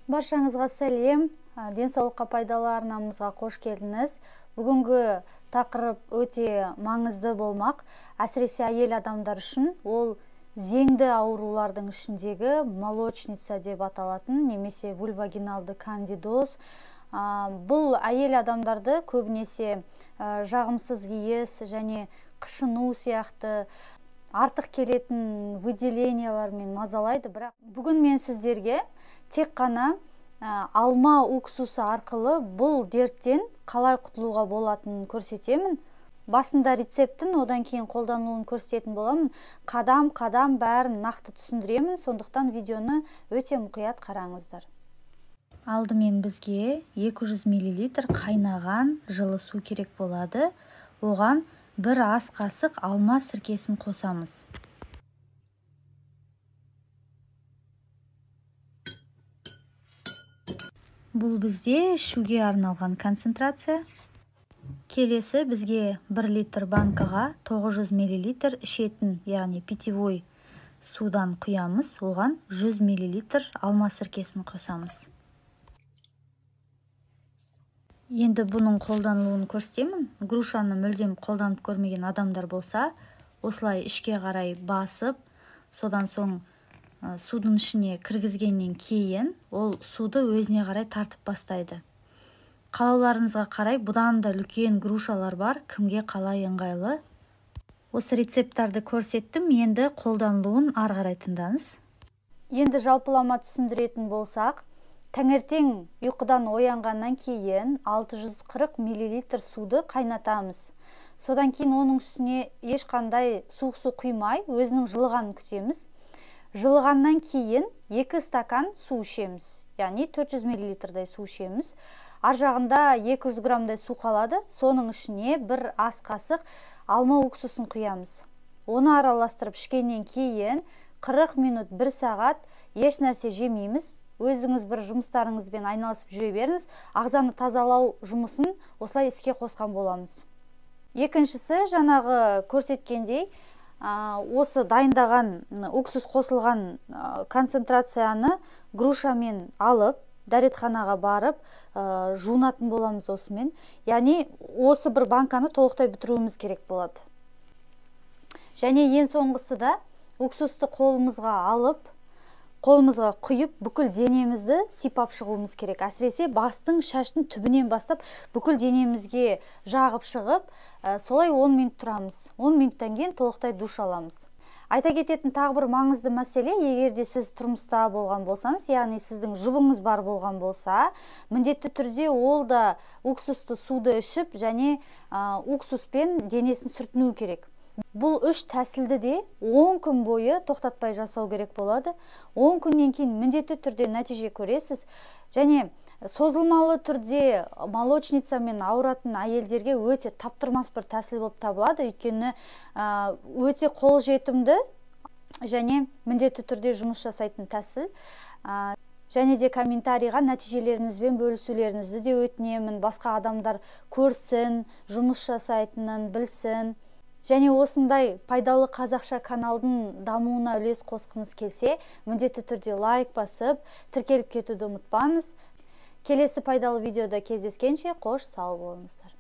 Баршаңызға сәлем, денсаулыққа пайдалы арнамызға қош келдіңіз. Бүгінгі тақырып өте маңызды болмақ. Әсіресе әйел адамдар үшін ол зеңді аурулардың ішіндегі молочница деп аталатын, немесе вульвагиналды кандидоз. Бұл әйел адамдарды көбінесе жағымсыз иіс және қышыну сияқты артық келетін выделениялармен мазалайды. Бірақ бүгін мен сіздерге тек қана алма уксусы арқылы бұл дерттен қалай құтылуға болатынын көрсетемін. Басында рецептін, одан кейін қолдануын көрсететін боламын. Қадам-қадам бәрін нақты түсіндіремін, сондықтан видеоны өте мұқият қараңыздар. Алдымен бізге 200 мл қайнаған жылы су керек болады. Оған бір ас қасық алма сіркесін қосамыз. Бұл бізде ішуге арналған концентрация. Келесі бізге 1 литр банкаға 900 мл ішетін, яғни питьевой судан құямыз. Оған 100 мл алма сіркесін қосамыз. Енді бұның қолданылуын көрсетемін. Грушаны мүлдем қолданып көрмеген адамдар болса, осылай ішке қарай басып, содан соң судың ішіне кіргізгеннен кейін ол суды өзіне қарай тартып бастайды. Қалауларыңызға қарай бұдан да үлкен грушалар бар, кімге қалай ыңғайлы. Осы рецепттарды көрсеттім, енді қолданылуын ары қарай тыңдаңыз. Енді жалпылама түсіндіретін болсақ, таңертең ұйқыдан оянғаннан кейін 640 мл суды қайнатамыз. Содан кейін оның үстіне ешқандай суық су құймай, өзінің жылығанын күтеміз. Жылығаннан кейін 2 стакан су ішеміз, яғни 400 мл су ішеміз. Ар жағында 200 граммдай су қалады, соның ішіне бір ас қасық алма уксусын құямыз. Оны араластырып ішкеннен кейін 40 минут 1 сағат еш нәрсе жемейміз. Өзіңіз бір жұмыстарыңызбен айналысып жүре беріңіз. Ағзаны тазалау жұмысын осылай іске қосқан боламыз. Екіншісі, жаңағы көрсеткендей, осы дайындаған уксус қосылған концентрацияны грушамен алып, дәретханаға барып, жуынатын боламыз осымен. Яғни, осы бір банканы толықтай бітіруіміз керек болады. Және ең соңғысы да уксусты қолымызға алып, қолымызға құйып, бүкіл денемізді сипап шығуымыз керек. Әсіресе бастың, шаштың түбінен бастап бүкіл денемізге жағып шығып, солай 10 минут тұрамыз. 10 минуттан кейін толықтай душ аламыз. Айта кететін тағы бір маңызды мәселе, егерде сіз тұрмыста болған болсаңыз, яғни сіздің жұбыңыз бар болған болса, міндетті түрде ол да уксусты суды ішіп, және уксуспен денесін сүртіну керек. Бұл 3 тәсілді де 10 күн бойы тоқтатпай жасау керек болады. 10 күннен кейін міндетті түрде нәтиже көресіз. Және созылмалы түрде молочницамен ауыратын әйелдерге өте таптырмас бір тәсіл болып табылады. Өйткені өте қолжетімді және міндетті түрде жұмыс жасайтын тәсіл. Және де комментарийға нәтижелеріңізбен бөлісулеріңізді де өтінемін. Басқа адамдар көрсін, жұмыс жасайтынын білсін. Және осындай пайдалы қазақша каналдың дамуына үлес қосқыңыз келсе, міндетті түрде лайк басып, тіркеліп кетуді ұмытпаңыз. Келесі пайдалы видеода кездескенше қош сау болыңыздар.